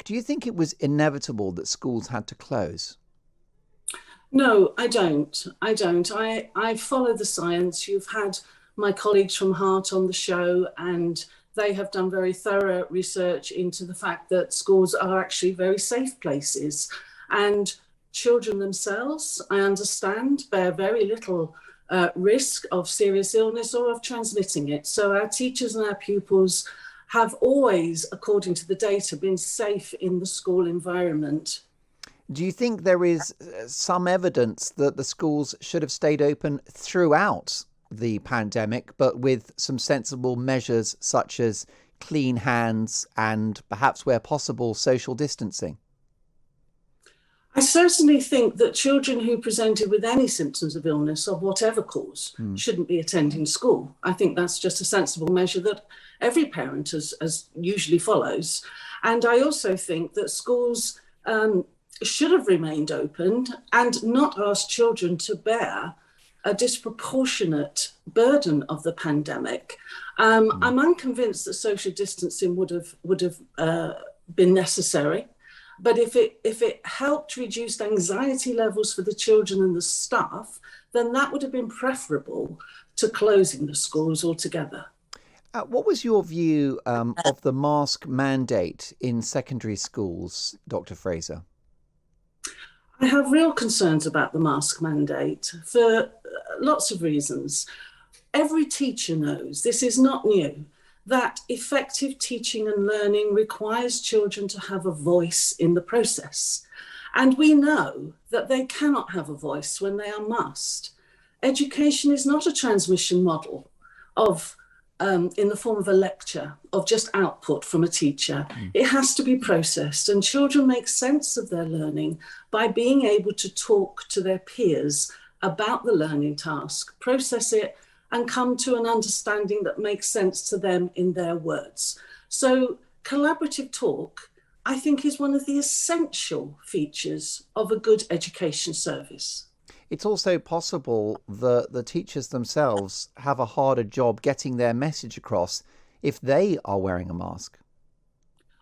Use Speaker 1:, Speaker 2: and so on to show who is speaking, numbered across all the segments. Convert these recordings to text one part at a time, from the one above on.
Speaker 1: Do you think it was inevitable that schools had to close?
Speaker 2: No, I don't. I follow the science. You've had my colleagues from Heart on the show, and they have done very thorough research into the fact that schools are actually very safe places. And children themselves, I understand, bear very little risk of serious illness or of transmitting it. So our teachers and our pupils have always, according to the data, been safe in the school environment.
Speaker 1: Do you think there is some evidence that the schools should have stayed open throughout the pandemic, but with some sensible measures such as clean hands and perhaps where possible social distancing?
Speaker 2: I certainly think that children who presented with any symptoms of illness of whatever cause
Speaker 1: Hmm.
Speaker 2: shouldn't be attending school. I think that's just a sensible measure that every parent as usually follows. And I also think that schools should have remained open and not asked children to bear a disproportionate burden of the pandemic.
Speaker 1: Hmm.
Speaker 2: I'm unconvinced that social distancing would have been necessary. But if it helped reduce anxiety levels for the children and the staff, then that would have been preferable to closing the schools altogether.
Speaker 1: What was your view of the mask mandate in secondary schools, Dr. Fraser?
Speaker 2: I have real concerns about the mask mandate for lots of reasons. Every teacher knows, this is not new, that effective teaching and learning requires children to have a voice in the process. And we know that they cannot have a voice when they are masked. Education is not a transmission model of in the form of a lecture, of just output from a teacher.
Speaker 1: Mm.
Speaker 2: It has to be processed, and children make sense of their learning by being able to talk to their peers about the learning task, process it, and come to an understanding that makes sense to them in their words. So, collaborative talk, I think, is one of the essential features of a good education service.
Speaker 1: It's also possible that the teachers themselves have a harder job getting their message across if they are wearing a mask.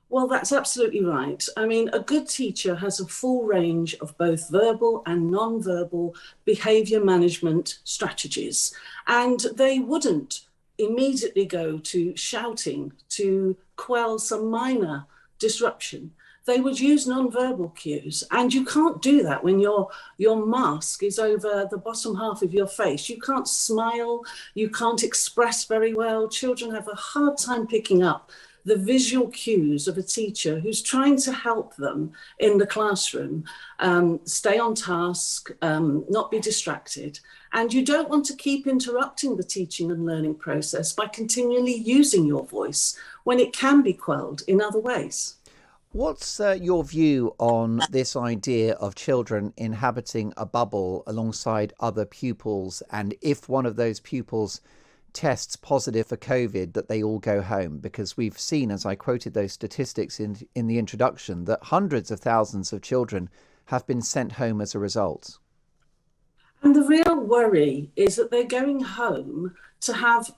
Speaker 2: Well, that's absolutely right. I mean, a good teacher has a full range of both verbal and non-verbal behaviour management strategies, and they wouldn't immediately go to shouting to quell some minor disruption. They would use non-verbal cues, and you can't do that when your mask is over the bottom half of your face. You can't smile, you can't express very well. Children have a hard time picking up the visual cues of a teacher who's trying to help them in the classroom stay on task, not be distracted. And you don't want to keep interrupting the teaching and learning process by continually using your voice when it can be quelled in other ways.
Speaker 1: What's your view on this idea of children inhabiting a bubble alongside other pupils, and if one of those pupils tests positive for COVID, that they all go home? Because we've seen, as I quoted those statistics in the introduction, that hundreds of thousands of children have been sent home as a result.
Speaker 2: And the real worry is that they're going home to have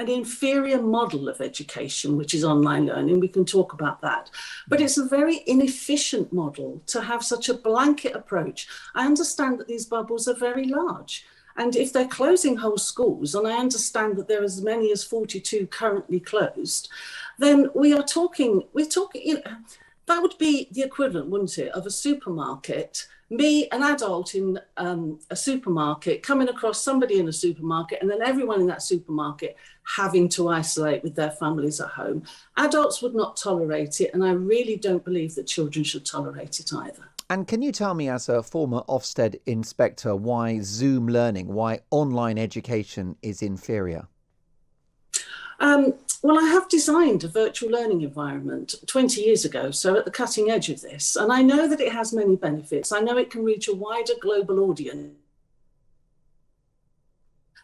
Speaker 2: an inferior model of education, which is online learning. We can talk about that. But it's a very inefficient model to have such a blanket approach. I understand that these bubbles are very large. And if they're closing whole schools, and I understand that there are as many as 42 currently closed, then we're talking, that would be the equivalent, wouldn't it, of a supermarket, me, an adult in a supermarket, coming across somebody in a supermarket, and then everyone in that supermarket having to isolate with their families at home. Adults would not tolerate it, and I really don't believe that children should tolerate it either.
Speaker 1: And can you tell me, as a former Ofsted inspector, why Zoom learning, why online education is inferior?
Speaker 2: Well, I have designed a virtual learning environment 20 years ago, so at the cutting edge of this, and I know that it has many benefits. I know it can reach a wider global audience.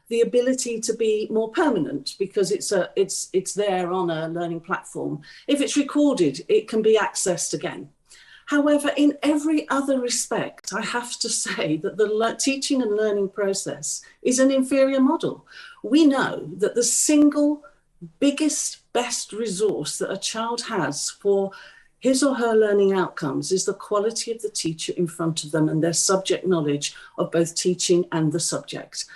Speaker 2: The ability to be more permanent because it's there on a learning platform. If it's recorded, it can be accessed again. However, in every other respect, I have to say that the teaching and learning process is an inferior model. We know that the single biggest, best resource that a child has for his or her learning outcomes is the quality of the teacher in front of them and their subject knowledge of both teaching and the subject.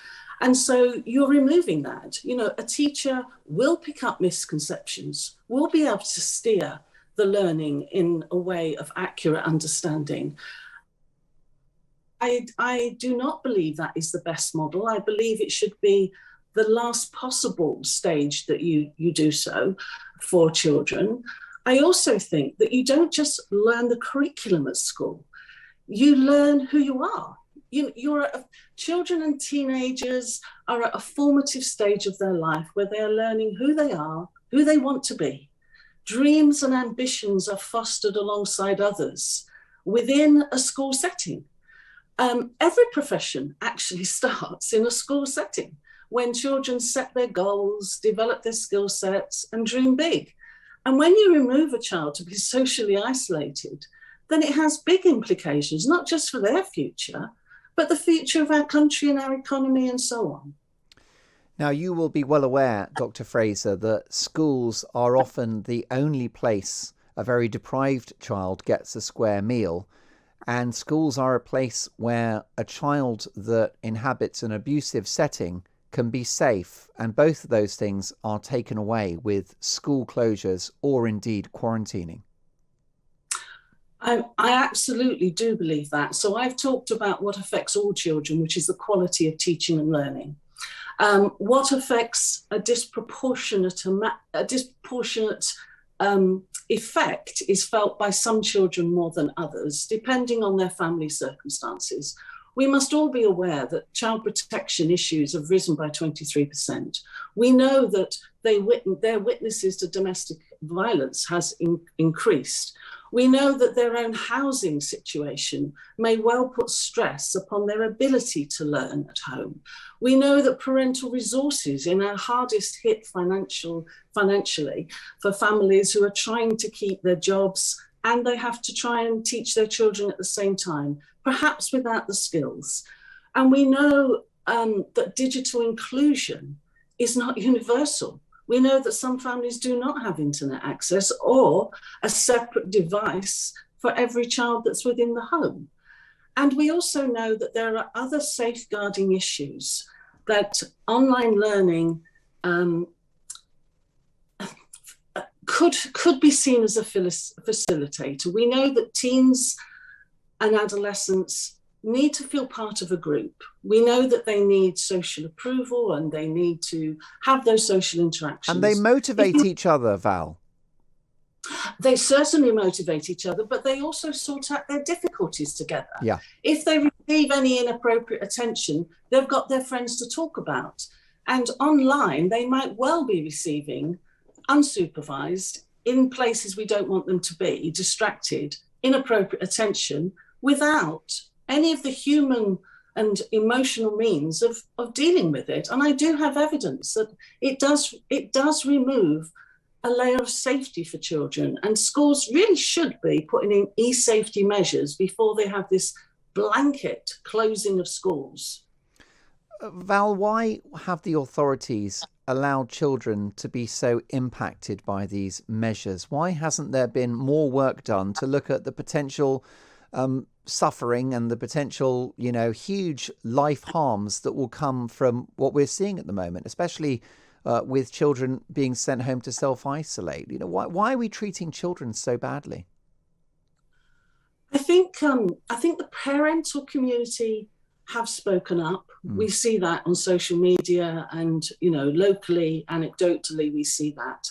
Speaker 2: And so you're removing that. You know, a teacher will pick up misconceptions, will be able to steer the learning in a way of accurate understanding. I do not believe that is the best model. I believe it should be the last possible stage that you do so for children. I also think that you don't just learn the curriculum at school, you learn who you are. Children and teenagers are at a formative stage of their life where they are learning who they are, who they want to be. Dreams and ambitions are fostered alongside others within a school setting. Every profession actually starts in a school setting when children set their goals, develop their skill sets, and dream big. And when you remove a child to be socially isolated, then it has big implications, not just for their future, but the future of our country and our economy and so on.
Speaker 1: Now, you will be well aware, Dr. Fraser, that schools are often the only place a very deprived child gets a square meal. And schools are a place where a child that inhabits an abusive setting can be safe. And both of those things are taken away with school closures or indeed quarantining.
Speaker 2: I absolutely do believe that. So I've talked about what affects all children, which is the quality of teaching and learning. What affects a disproportionate effect is felt by some children more than others, depending on their family circumstances. We must all be aware that child protection issues have risen by 23%. We know that their witnesses to domestic violence has increased. We know that their own housing situation may well put stress upon their ability to learn at home. We know that parental resources in our hardest hit financially for families who are trying to keep their jobs and they have to try and teach their children at the same time, perhaps without the skills. And we know that digital inclusion is not universal. We know that some families do not have internet access or a separate device for every child that's within the home. And we also know that there are other safeguarding issues that online learning could be seen as a facilitator. We know that teens and adolescents need to feel part of a group. We know that they need social approval and they need to have those social interactions.
Speaker 1: And they motivate each other, Val.
Speaker 2: They certainly motivate each other, but they also sort out their difficulties together.
Speaker 1: Yeah.
Speaker 2: If they receive any inappropriate attention, they've got their friends to talk about. And online, they might well be receiving unsupervised, in places we don't want them to be, distracted, inappropriate attention without any of the human and emotional means of dealing with it. And I do have evidence that it does remove a layer of safety for children. And schools really should be putting in e-safety measures before they have this blanket closing of schools.
Speaker 1: Val, why have the authorities allowed children to be so impacted by these measures? Why hasn't there been more work done to look at the potential suffering and the potential, huge life harms that will come from what we're seeing at the moment, especially with children being sent home to self-isolate? Why are we treating children so badly?
Speaker 2: I think the parental community have spoken up. We see that on social media and, locally, anecdotally, we see that.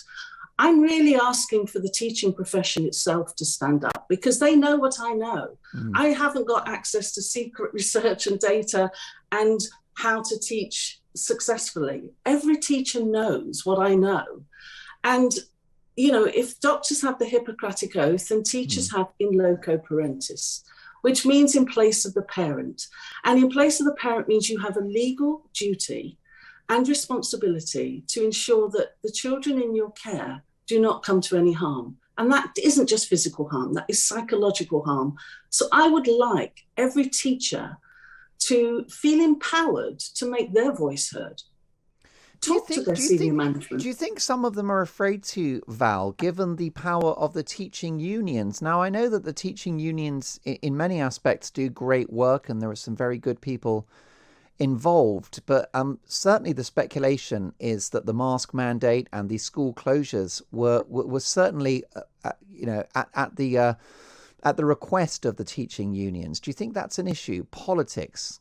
Speaker 2: I'm really asking for the teaching profession itself to stand up because they know what I know. I haven't got access to secret research and data and how to teach successfully. Every teacher knows what I know. And, if doctors have the Hippocratic Oath, then teachers have in loco parentis, which means in place of the parent. And in place of the parent means you have a legal duty and responsibility to ensure that the children in your care do not come to any harm. And that isn't just physical harm, that is psychological harm. So I would like every teacher to feel empowered to make their voice heard.
Speaker 1: Do you
Speaker 2: talk to
Speaker 1: think?
Speaker 2: their
Speaker 1: Do you
Speaker 2: senior
Speaker 1: think?
Speaker 2: management.
Speaker 1: Do you think some of them are afraid to, Val, given the power of the teaching unions? Now, I know that the teaching unions, in many aspects, do great work, and there are some very good people involved. But certainly, the speculation is that the mask mandate and the school closures were certainly, at the request of the teaching unions. Do you think that's an issue? Politics?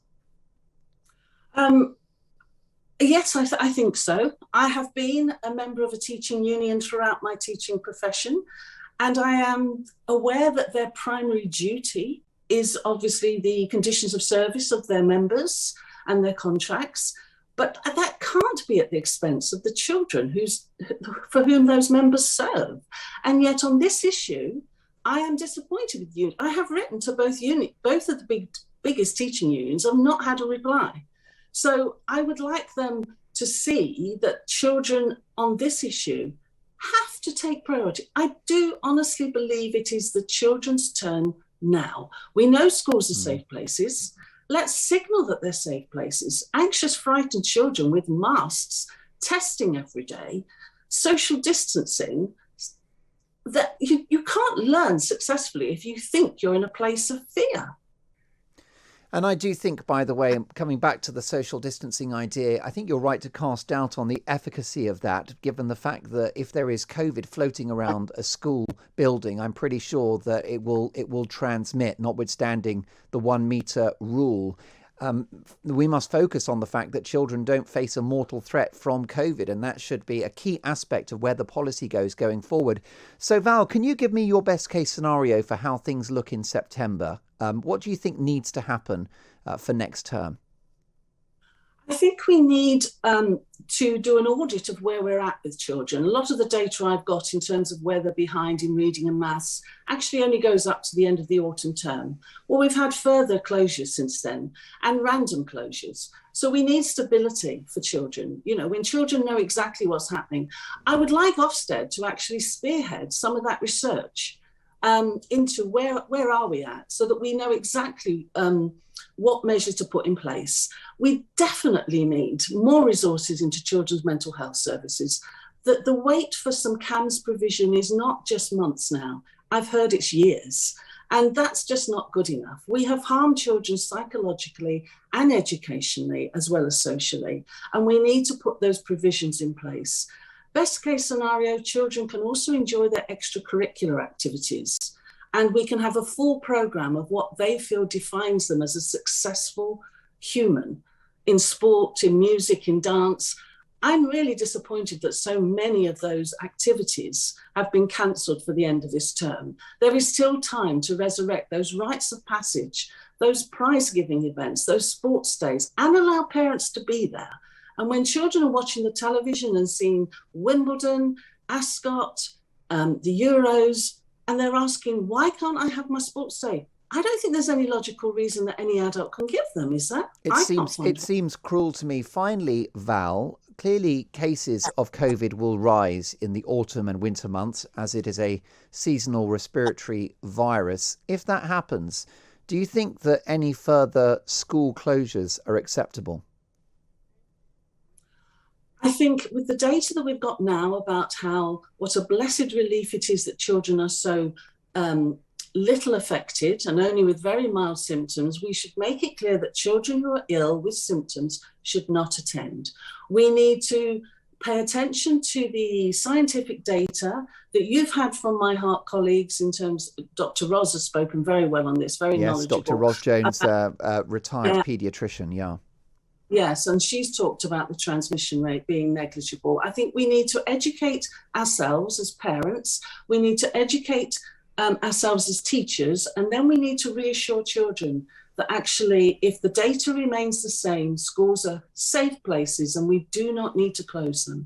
Speaker 2: Um, yes, I think so. I have been a member of a teaching union throughout my teaching profession, and I am aware that their primary duty is obviously the conditions of service of their members and their contracts. But that can't be at the expense of the children for whom those members serve. And yet on this issue, I am disappointed with you. I have written to both of the biggest teaching unions. I've not had a reply. So I would like them to see that children on this issue have to take priority. I do honestly believe it is the children's turn now. We know schools are safe places. Let's signal that they're safe places. Anxious, frightened children with masks, testing every day, social distancing, that you can't learn successfully if you think you're in a place of fear.
Speaker 1: And I do think, by the way, coming back to the social distancing idea, I think you're right to cast doubt on the efficacy of that, given the fact that if there is COVID floating around a school building, I'm pretty sure that it will transmit, notwithstanding the 1 meter rule. We must focus on the fact that children don't face a mortal threat from COVID, and that should be a key aspect of where the policy goes going forward. So, Val, can you give me your best case scenario for how things look in September? What do you think needs to happen for next term?
Speaker 2: I think we need to do an audit of where we're at with children. A lot of the data I've got in terms of where they're behind in reading and maths actually only goes up to the end of the autumn term. Well, we've had further closures since then and random closures. So we need stability for children. You know, when children know exactly what's happening, I would like OFSTED to actually spearhead some of that research into where are we at, so that we know exactly what measures to put in place. We definitely need more resources into children's mental health services. The wait for some CAMS provision is not just months now. I've heard it's years, and that's just not good enough. We have harmed children psychologically and educationally, as well as socially, and we need to put those provisions in place. Best case scenario, children can also enjoy their extracurricular activities, and we can have a full program of what they feel defines them as a successful human in sport, in music, in dance. I'm really disappointed that so many of those activities have been cancelled for the end of this term. There is still time to resurrect those rites of passage, those prize-giving events, those sports days, and allow parents to be there. And when children are watching the television and seeing Wimbledon, Ascot, the Euros, and they're asking, why can't I have my sports day? I don't think there's any logical reason that any adult can give them, is there?
Speaker 1: It seems cruel to me. Finally, Val, clearly cases of COVID will rise in the autumn and winter months, as it is a seasonal respiratory virus. If that happens, do you think that any further school closures are acceptable?
Speaker 2: I think with the data that we've got now about what a blessed relief it is that children are so little affected and only with very mild symptoms, we should make it clear that children who are ill with symptoms should not attend. We need to pay attention to the scientific data that you've had from my heart colleagues in terms, Dr. Roz has spoken very well on this, very knowledgeable.
Speaker 1: Yes, Dr. Roz Jones, retired paediatrician, yeah.
Speaker 2: Yes, and she's talked about the transmission rate being negligible. I think we need to educate ourselves as parents. We need to educate ourselves as teachers, and then we need to reassure children that actually, if the data remains the same, schools are safe places and we do not need to close them.